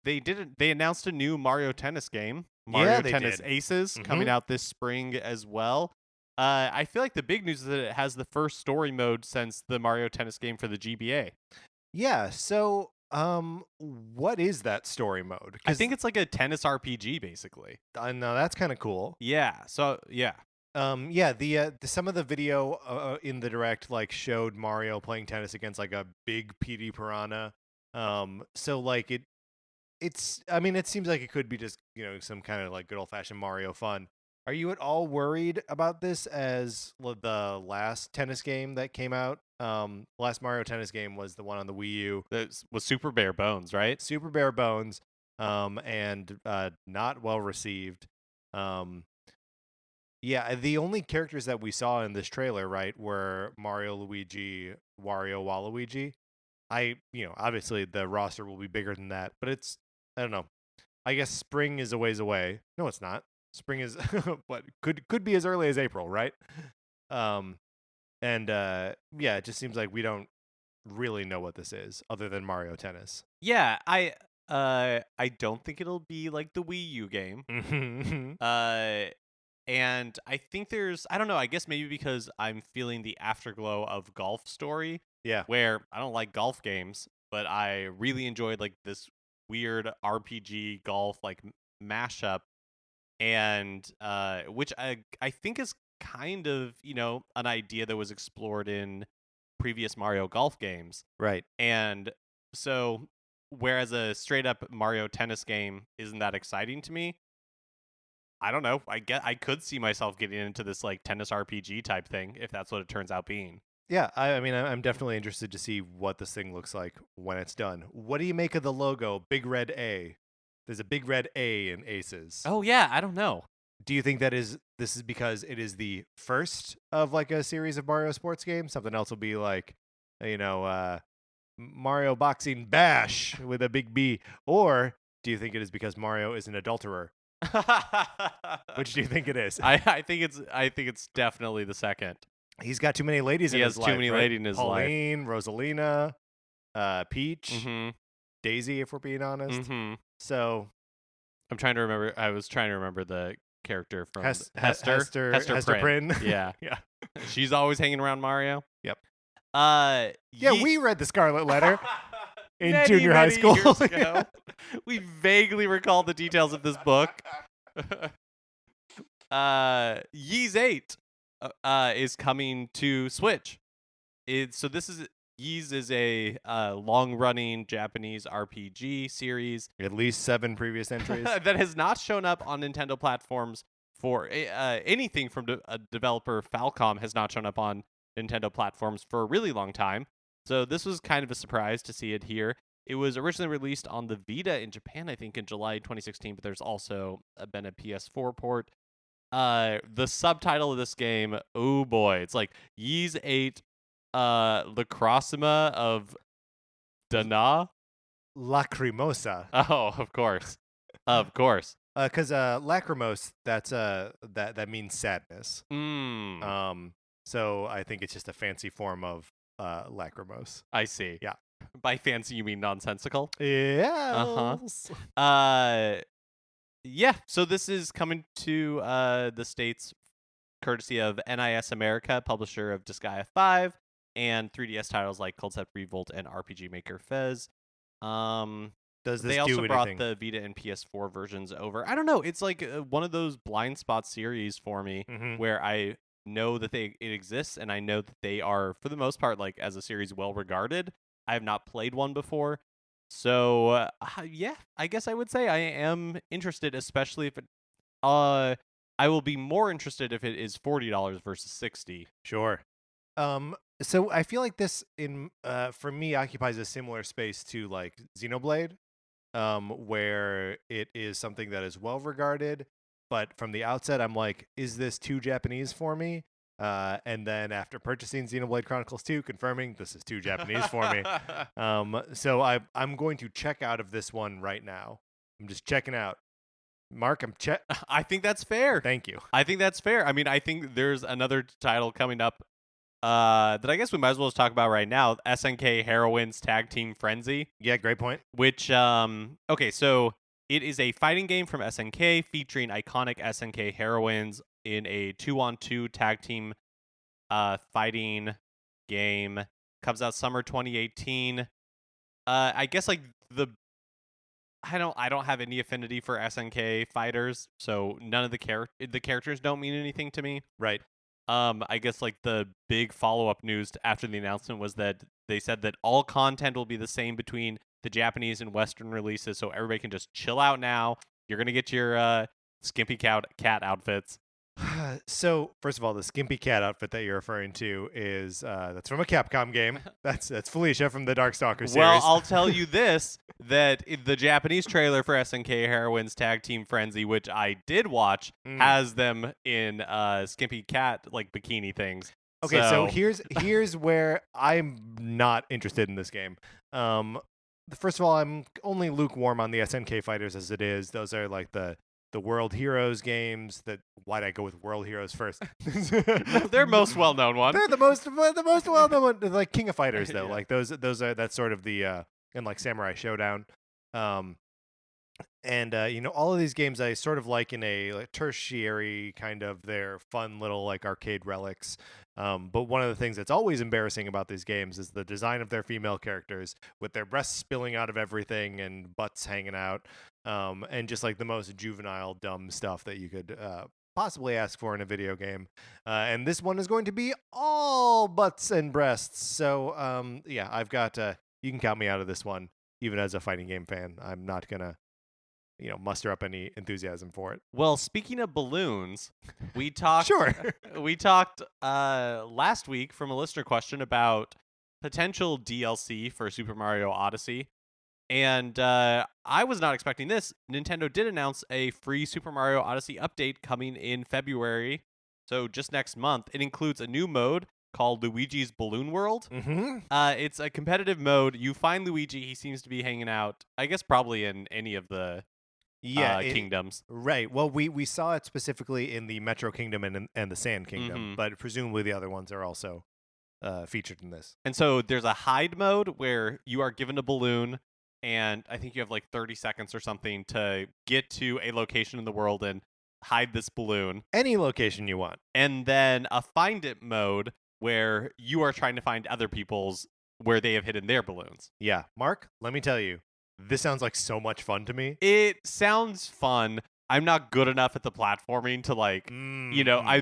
They announced a new Mario Tennis game, Yeah, Mario they Tennis did. Aces, coming out this spring as well. I feel like the big news is that it has the first story mode since the Mario Tennis game for the GBA. Yeah, so what is that story mode? I think it's like a tennis RPG, basically. No, that's kind of cool. Yeah. So yeah. Yeah, the some of the video in the direct like showed Mario playing tennis against like a big PD Piranha. So like I mean, it seems like it could be just some kind of like good old fashioned Mario fun. Are you at all worried about this as the last tennis game that came out? Last Mario Tennis game was the one on the Wii U. That was super bare bones, right? Super bare bones, and not well received. Yeah, the only characters that we saw in this trailer, right, were Mario, Luigi, Wario, Waluigi. Obviously the roster will be bigger than that, but I don't know. I guess spring is a ways away. No, it's not. Spring is what could be as early as April, right? Yeah, it just seems like we don't really know what this is other than Mario Tennis. Yeah, I don't think it'll be like the Wii U game. Uh and I think I don't know, I guess maybe because I'm feeling the afterglow of Golf Story, Yeah. where I don't like golf games, but I really enjoyed like this weird RPG golf like mashup, and which I think is kind of, an idea that was explored in previous Mario Golf games. Right. And so, whereas a straight up Mario Tennis game isn't that exciting to me, I don't know. I could see myself getting into this like tennis RPG type thing if that's what it turns out being. Yeah, I mean, I'm definitely interested to see what this thing looks like when it's done. What do you make of the logo, big red A? There's a big red A in Aces. Oh yeah, I don't know. Do you think this is because it is the first of like a series of Mario sports games? Something else will be like, Mario Boxing Bash with a big B, or do you think it is because Mario is an adulterer? Which do you think it is? I think it's definitely the second. He's got too many ladies in his life. He has too many right? ladies in his Pauline, Rosalina, Peach, life. Daisy, if we're being honest. Mm-hmm. So I'm trying to remember. I was trying to remember the character from Hester Prynne. Yeah, yeah. She's always hanging around Mario. Yep. Yeah, we read the Scarlet Letter in many, junior high many school. years ago. We vaguely recall the details of this book. Ys 8 is coming to Switch. Ys is a long-running Japanese RPG series. At least 7 previous entries. That has not shown up on Nintendo platforms for anything from developer Falcom has not shown up on Nintendo platforms for a really long time. So this was kind of a surprise to see it here. It was originally released on the Vita in Japan, I think, in July 2016, but there's also been a PS4 port. The subtitle of this game, oh boy, it's like Ys 8, Lacrosima of Dana. Lacrimosa. Oh, of course. Of course. Because lacrimose, that means sadness. So I think it's just a fancy form of lacrimose. I see. Yeah. By fancy, you mean nonsensical? Yeah. Yeah. So this is coming to the States courtesy of NIS America, publisher of Disgaea 5, and 3DS titles like Concept Revolt and RPG Maker Fez. Does this they do also anything? brought the Vita and PS4 versions over. I don't know. It's like one of those blind spot series for me where I know that it exists, and I know that they are, for the most part, like as a series, well regarded. I have not played one before, so yeah, I guess I would say I am interested, especially if it. I will be more interested if it is $40 versus $60. Sure. So I feel like this for me occupies a similar space to like Xenoblade, where it is something that is well regarded, but from the outset I'm like, is this too Japanese for me? And then after purchasing Xenoblade Chronicles 2, confirming this is too Japanese for me. So I'm going to check out of this one right now. I'm just checking out. Mark, I think that's fair. Thank you. I think that's fair. I mean, I think there's another title coming up that I guess we might as well just talk about right now. SNK Heroines Tag Team Frenzy. Yeah, great point. Which, okay, so it is a fighting game from SNK featuring iconic SNK heroines in a 2-on-2 tag team fighting game. Comes out summer 2018. I guess like I don't have any affinity for SNK fighters, so none of the characters don't mean anything to me. Right. I guess like the big follow-up news after the announcement was that they said that all content will be the same between the Japanese and Western releases, so everybody can just chill out now. You're gonna get your skimpy cat outfits. So first of all, the skimpy cat outfit that you're referring to is that's from a Capcom game. That's Felicia from the Darkstalker series. Well, I'll tell you this, that the Japanese trailer for SNK Heroines Tag Team Frenzy, which I did watch, has them in skimpy cat like bikini things. Okay, so here's where I'm not interested in this game. First of all, I'm only lukewarm on the SNK fighters as it is. Those are like the the World Heroes games. Why'd I go with World Heroes first? Their most well-known one. They're the most well-known one. Like King of Fighters, though. Yeah. Like those are that's sort of the and like Samurai Showdown. And all of these games I sort of like in a like, tertiary kind of their fun little like arcade relics. But one of the things that's always embarrassing about these games is the design of their female characters with their breasts spilling out of everything and butts hanging out, and just like the most juvenile, dumb stuff that you could possibly ask for in a video game. And this one is going to be all butts and breasts. So yeah, I've got you can count me out of this one. Even as a fighting game fan, I'm not gonna muster up any enthusiasm for it. Well, speaking of balloons, we talked Sure. we talked last week from a listener question about potential DLC for Super Mario Odyssey. And I was not expecting this. Nintendo did announce a free Super Mario Odyssey update coming in February. So just next month. It includes a new mode called Luigi's Balloon World. Mm-hmm. It's a competitive mode. You find Luigi. He seems to be hanging out, I guess, probably in any of the kingdoms. Right. Well, we saw it specifically in the Metro Kingdom and the Sand Kingdom, but presumably the other ones are also featured in this. And so there's a hide mode where you are given a balloon, and I think you have like 30 seconds or something to get to a location in the world and hide this balloon. Any location you want. And then a find it mode where you are trying to find other people's where they have hidden their balloons. Yeah. Mark, let me tell you, this sounds like so much fun to me. It sounds fun. I'm not good enough at the platforming to like,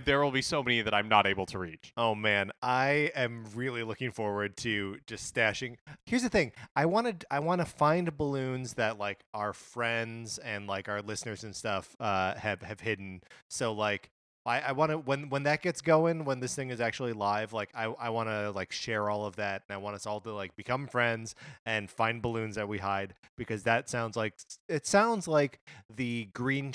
there will be so many that I'm not able to reach. Oh man, I am really looking forward to just stashing. Here's the thing: I want to find balloons that like our friends and like our listeners and stuff have hidden. So like, I want to when that gets going, when this thing is actually live, like I want to like share all of that, and I want us all to like become friends and find balloons that we hide, because that sounds like the green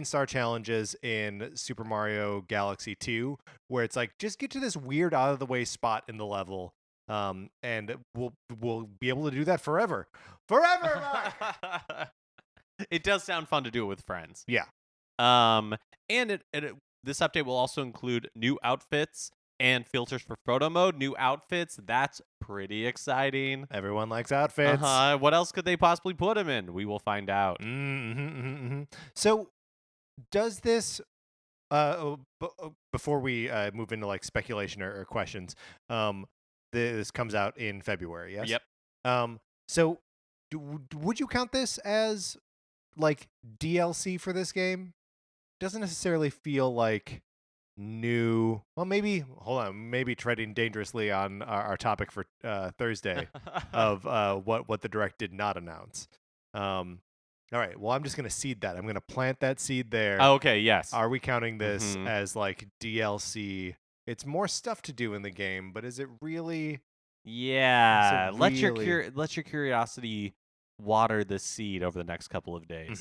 star challenges in Super Mario Galaxy 2, where it's like just get to this weird out of the way spot in the level, and we'll be able to do that forever. Mark! It does sound fun to do it with friends. Yeah. And this update will also include new outfits and filters for photo mode. New outfits, that's pretty exciting. Everyone likes outfits. What else could they possibly put them in? We will find out. So, does this? Before we move into like speculation or questions, this comes out in February. Yes. Yep. So, would you count this as like DLC for this game? Doesn't necessarily feel like new. Well, maybe treading dangerously on our topic for Thursday of what the Direct did not announce. All right, well, I'm just gonna seed that. I'm gonna plant that seed there. Okay, yes. Are we counting this as like DLC? It's more stuff to do in the game, but is it really? Yeah, let your curiosity water the seed over the next couple of days.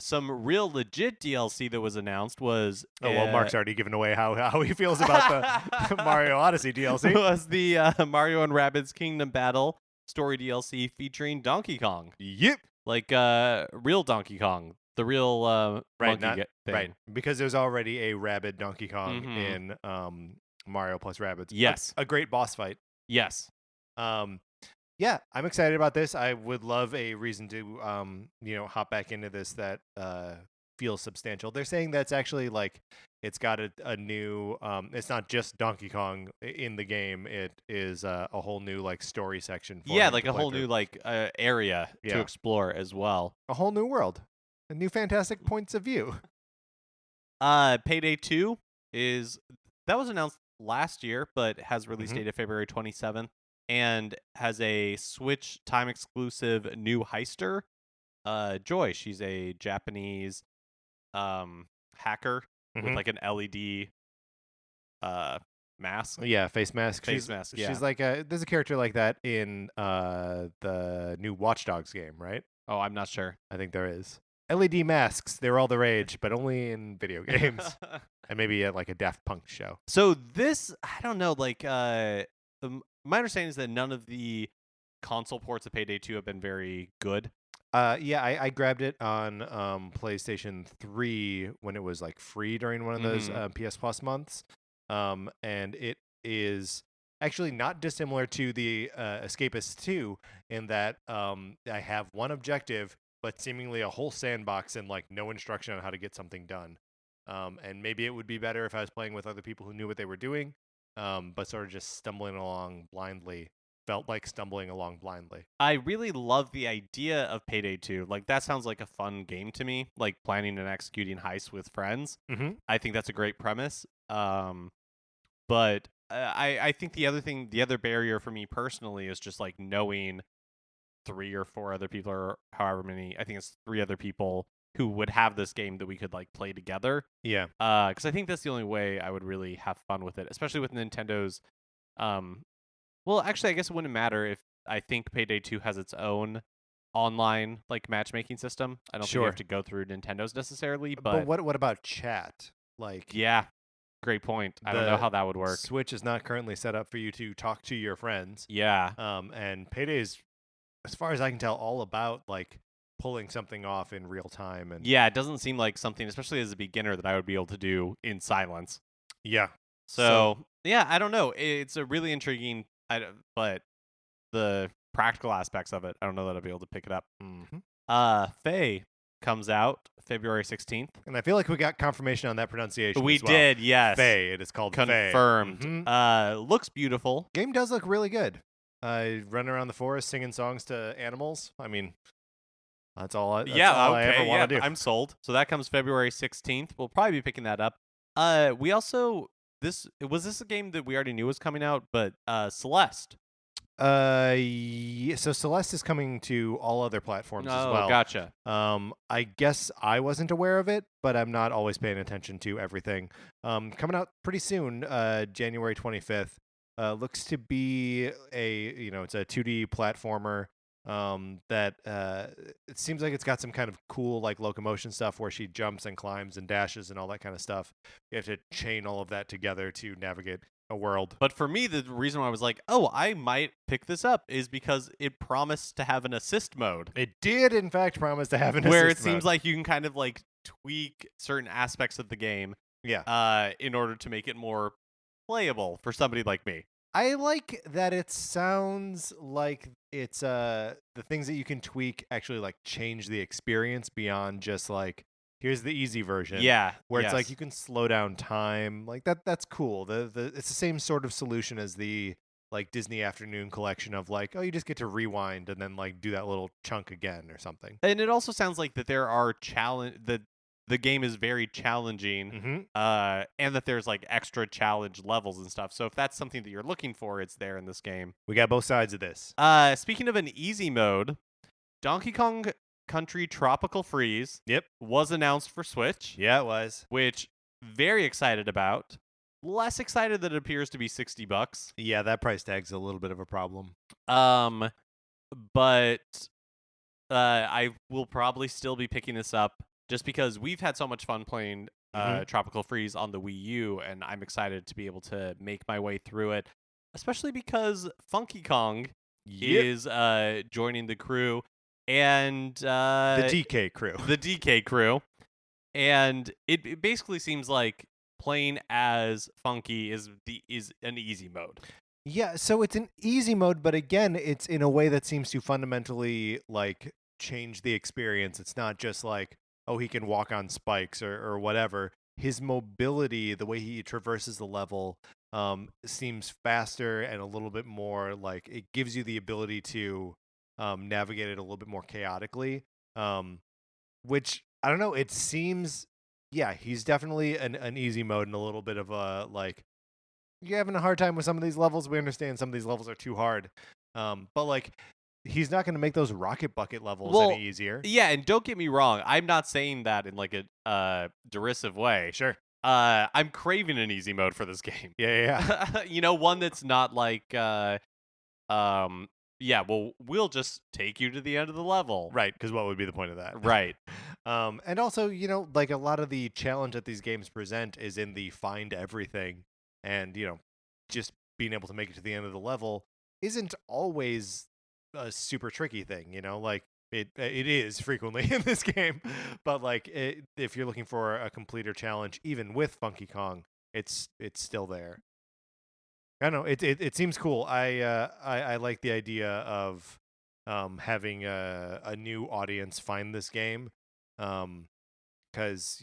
Some real legit DLC that was announced was Mark's already given away how he feels about the Mario Odyssey DLC. Was the Mario and Rabbids Kingdom Battle story DLC featuring Donkey Kong. Yep, like real Donkey Kong, the real monkey thing. Right, because there's already a Rabbid Donkey Kong in Mario plus Rabbids. Yes, a great boss fight. Yes. Yeah, I'm excited about this. I would love a reason to, hop back into this that feels substantial. They're saying that's actually like it's got a new. It's not just Donkey Kong in the game. It is a whole new like story section. For like a whole new like area to explore as well. A whole new world, a new fantastic points of view. Payday 2 that was announced last year, but has release date of February 27th. And has a Switch time exclusive new heister, Joy. She's a Japanese hacker with like an LED mask. Yeah, face mask. Face mask. Yeah. She's like there's a character like that in the new Watch Dogs game, right? Oh, I'm not sure. I think there is. LED masks, they're all the rage, but only in video games. And maybe at like a Daft Punk show. So this, I don't know, like my understanding is that none of the console ports of Payday 2 have been very good. Yeah, I grabbed it on PlayStation 3 when it was like free during one of those PS Plus months. And it is actually not dissimilar to the Escapists 2 in that I have one objective, but seemingly a whole sandbox and like no instruction on how to get something done. And maybe it would be better if I was playing with other people who knew what they were doing, but sort of just stumbling along blindly. Felt like stumbling along blindly. I really love the idea of Payday 2. Like, that sounds like a fun game to me, like planning and executing heists with friends. Mm-hmm. I think that's a great premise. But I think the other barrier for me personally is just like knowing 3 or 4 other people, or however many. I think it's 3 other people who would have this game that we could like play together. Yeah. Because I think that's the only way I would really have fun with it, especially with Nintendo's. Well, actually, I guess it wouldn't matter if I think Payday 2 has its own online like matchmaking system. I don't think you have to go through Nintendo's necessarily, but what about chat? Like, yeah, great point. I don't know how that would work. Switch is not currently set up for you to talk to your friends. Yeah. And Payday is, as far as I can tell, all about like pulling something off in real time. And yeah, it doesn't seem like something, especially as a beginner, that I would be able to do in silence. Yeah. So yeah, I don't know. It's a really intriguing, but the practical aspects of it, I don't know that I'll be able to pick it up. Mm-hmm. Faye comes out February 16th. And I feel like we got confirmation on that pronunciation. We as well. did, yes. Faye. It is called confirmed. Faye. Mm-hmm. Looks beautiful. Game does look really good. Running around the forest singing songs to animals. I mean, that's all I ever want to do. I'm sold. So that comes February 16th. We'll probably be picking that up. We also this a game that we already knew was coming out, but Celeste. Yeah, so Celeste is coming to all other platforms as well. Gotcha. I guess I wasn't aware of it, but I'm not always paying attention to everything. Coming out pretty soon, January 25th. Looks to be it's a 2D platformer. That it seems like it's got some kind of cool like locomotion stuff where she jumps and climbs and dashes and all that kind of stuff. You have to chain all of that together to navigate a world. But for me, the reason why I was like, oh, I might pick this up is because it promised to have an assist mode. It did, in fact, promise to have an where assist it seems mode. like you can kind of like tweak certain aspects of the game. Yeah. In order to make it more playable for somebody like me. I like that it sounds like it's the things that you can tweak actually like change the experience beyond just like here's the easy version. Yeah. Where it's like you can slow down time. Like that's cool. It's the same sort of solution as the like Disney Afternoon collection of like, oh, you just get to rewind and then like do that little chunk again or something. And it also sounds like that there are the game is very challenging, and that there's like extra challenge levels and stuff. So if that's something that you're looking for, it's there in this game. We got both sides of this. Speaking of an easy mode, Donkey Kong Country Tropical Freeze was announced for Switch. Yeah, it was. Which very excited about. Less excited that it appears to be $60. Yeah, that price tag's a little bit of a problem. But I will probably still be picking this up just because we've had so much fun playing Tropical Freeze on the Wii U, and I'm excited to be able to make my way through it, especially because Funky Kong is joining the crew, and the DK crew. The DK crew. And it basically seems like playing as Funky is an easy mode. Yeah, so it's an easy mode, but again, it's in a way that seems to fundamentally like change the experience. It's not just like, oh, he can walk on spikes or whatever. His mobility, the way he traverses the level, seems faster and a little bit more like it gives you the ability to navigate it a little bit more chaotically. Which I don't know. It seems, yeah, he's definitely an easy mode and a little bit of a like, you're having a hard time with some of these levels. We understand some of these levels are too hard. But like, he's not going to make those rocket bucket levels any easier. Yeah, and don't get me wrong. I'm not saying that in like a derisive way. Sure. I'm craving an easy mode for this game. Yeah. One that's not like, we'll just take you to the end of the level. Right, because what would be the point of that? Right. And also, like a lot of the challenge that these games present is in the find everything. And, just being able to make it to the end of the level isn't always a super tricky thing, like It is frequently in this game, but like if you're looking for a completer challenge, even with Funky Kong, it's still there. I don't know. It seems cool. I like the idea of having a new audience find this game, because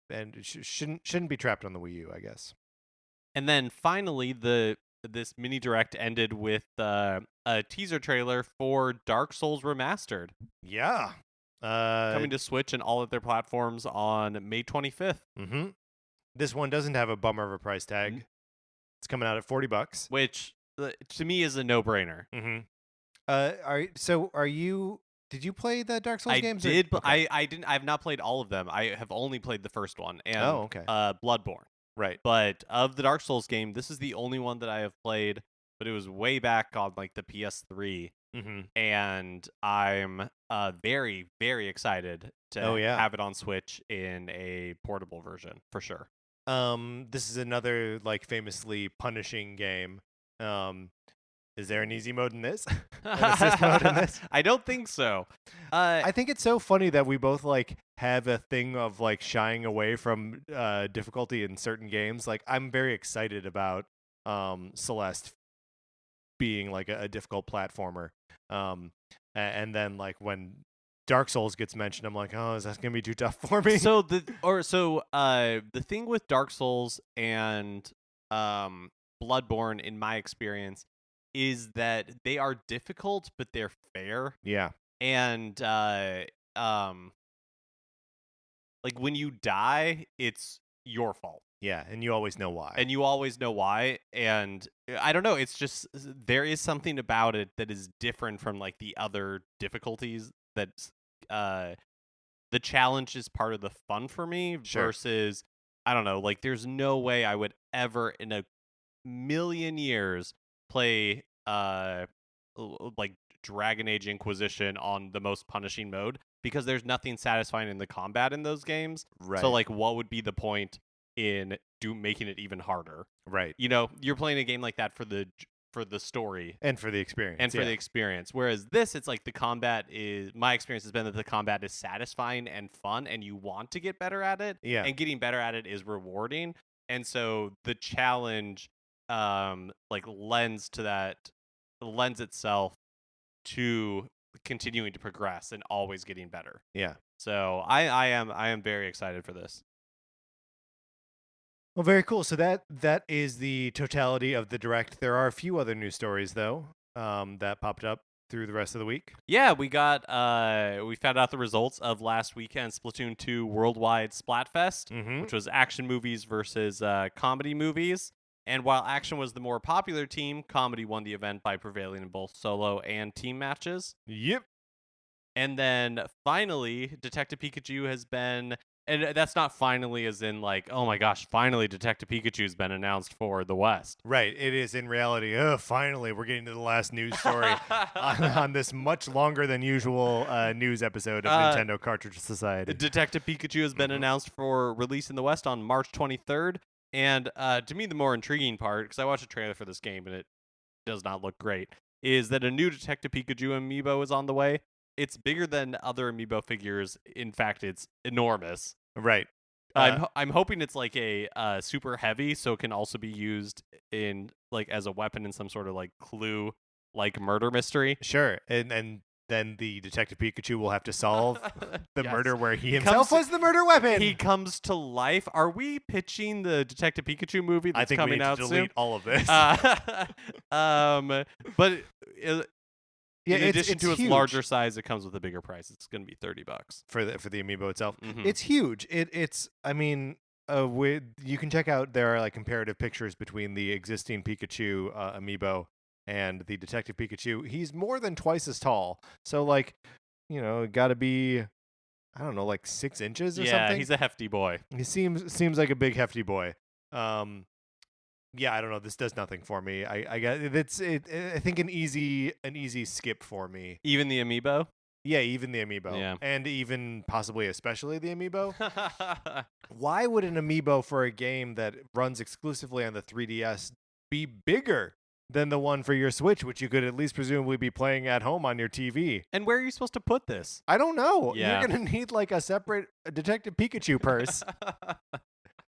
and it shouldn't be trapped on the Wii U, I guess. And then finally, this mini direct ended with a teaser trailer for Dark Souls Remastered. Yeah. Coming to Switch and all of their platforms on May 25th. Mm-hmm. This one doesn't have a bummer of a price tag. Mm-hmm. It's coming out at $40, which to me is a no-brainer. Mm-hmm. Are you? Did you play the Dark Souls games? I did, but okay. I didn't. I have not played all of them. I have only played the first one and Bloodborne. Right. But of the Dark Souls game, this is the only one that I have played. But it was way back on like the PS3, and I'm very, very excited to have it on Switch in a portable version for sure. This is another like famously punishing game. Is there an easy mode in this? An assist mode in this? I don't think so. I think it's so funny that we both like have a thing of like shying away from difficulty in certain games. Like I'm very excited about Celeste being like a difficult platformer. And then like when Dark Souls gets mentioned, I'm like, oh, is that gonna be too tough for me? So the thing with Dark Souls and Bloodborne, in my experience, is that they are difficult, but they're fair. Yeah. And like when you die, it's your fault. Yeah, and you always know why. And I don't know, it's just there is something about it that is different from like the other difficulties that's the challenge is part of the fun for me versus I don't know, like there's no way I would ever in a million years play like Dragon Age Inquisition on the most punishing mode because there's nothing satisfying in the combat in those games. Right. So like what would be the point in making it even harder? Right. You're playing a game like that for the story and for the experience. Whereas this, it's like the combat is, my experience has been that the combat is satisfying and fun and you want to get better at it. Yeah. And getting better at it is rewarding. And so the challenge like lends itself to continuing to progress and always getting better. Yeah. So I am very excited for this. Well, very cool. So that is the totality of the direct. There are a few other news stories though that popped up through the rest of the week. Yeah, we got we found out the results of last weekend's Splatoon 2 Worldwide Splatfest, which was action movies versus comedy movies. And while action was the more popular team, comedy won the event by prevailing in both solo and team matches. Yep. And then finally, Detective Pikachu has been, and that's not finally as in like, oh my gosh, finally Detective Pikachu's been announced for the West. Right. It is in reality, finally we're getting to the last news story on this much longer than usual news episode of Nintendo Cartridge Society. Detective Pikachu has been announced for release in the West on March 23rd. And to me, the more intriguing part, because I watched a trailer for this game and it does not look great, is that a new Detective Pikachu amiibo is on the way. It's bigger than other amiibo figures. In fact, it's enormous. Right. I'm hoping it's like a super heavy, so it can also be used in like as a weapon in some sort of like Clue like murder mystery. Sure, and then the Detective Pikachu will have to solve the murder where he himself was the murder weapon. He comes to life. Are we pitching the Detective Pikachu movie that's coming out soon? I think we need to delete all of this. But in addition to its huge. larger size, it comes with a bigger price. It's going to be $30 for the amiibo itself. Mm-hmm. It's huge. It's I mean, you can check out there are like comparative pictures between the existing Pikachu amiibo and the Detective Pikachu. He's more than twice as tall. So like, got to be, I don't know, like 6 inches or something. Yeah, he's a hefty boy. He seems like a big hefty boy. Yeah, I don't know. This does nothing for me. I got I think an easy skip for me. Even the amiibo? Yeah, even the amiibo. Yeah. And even possibly especially the amiibo. Why would an amiibo for a game that runs exclusively on the 3DS be bigger than the one for your Switch, which you could at least presumably be playing at home on your TV. And where are you supposed to put this? I don't know. Yeah. You're going to need like a separate Detective Pikachu purse,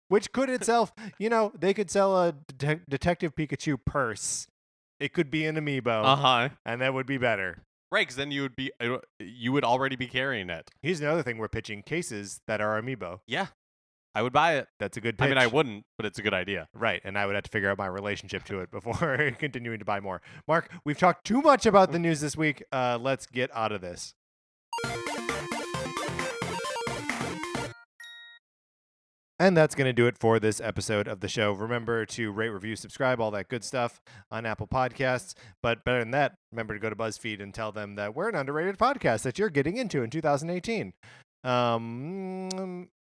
which could itself, they could sell a Detective Pikachu purse. It could be an amiibo, and that would be better. Right, because then you would already be carrying it. Here's another thing: we're pitching cases that are amiibo. Yeah, I would buy it. That's a good pitch. I mean, I wouldn't, but it's a good idea. Right, and I would have to figure out my relationship to it before continuing to buy more. Mark, we've talked too much about the news this week. Let's get out of this. And that's going to do it for this episode of the show. Remember to rate, review, subscribe, all that good stuff on Apple Podcasts. But better than that, remember to go to BuzzFeed and tell them that we're an underrated podcast that you're getting into in 2018.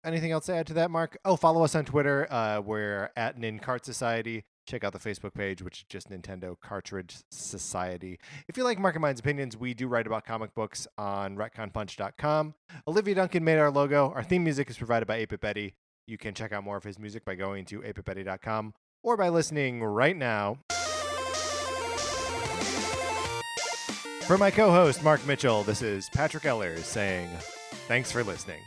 Anything else to add to that, Mark? Oh, follow us on Twitter. We're at Nin Cart Society. Check out the Facebook page, which is just Nintendo Cartridge Society. If you like Mark and Mine's opinions, we do write about comic books on retconpunch.com. Olivia Duncan made our logo. Our theme music is provided by 8-Bit Betty. You can check out more of his music by going to 8bitbetty.com or by listening right now. For my co-host, Mark Mitchell, this is Patrick Ellers saying thanks for listening.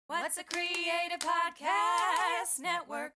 What's a Creative Podcast Network?